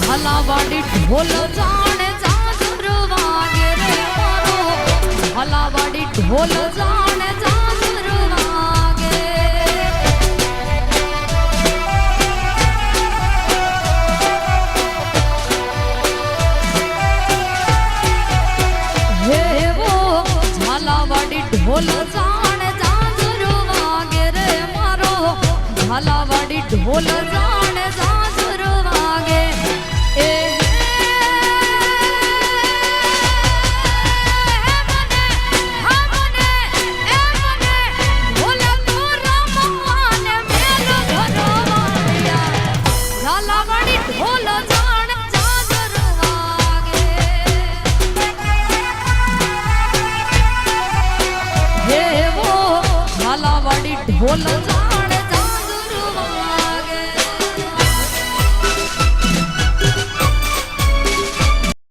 હલાવાડી ઢોલ જાણે જાજર વાગે રે મારો હલાવાડી ઢોલ જાણે જાજર વાગે હેવો હલાવાડી ઢોલ જાણે જાજર વાગે રે મારો હલાવાડી ઢોલ જાણે જાજર વાગે ઢોલ જાણે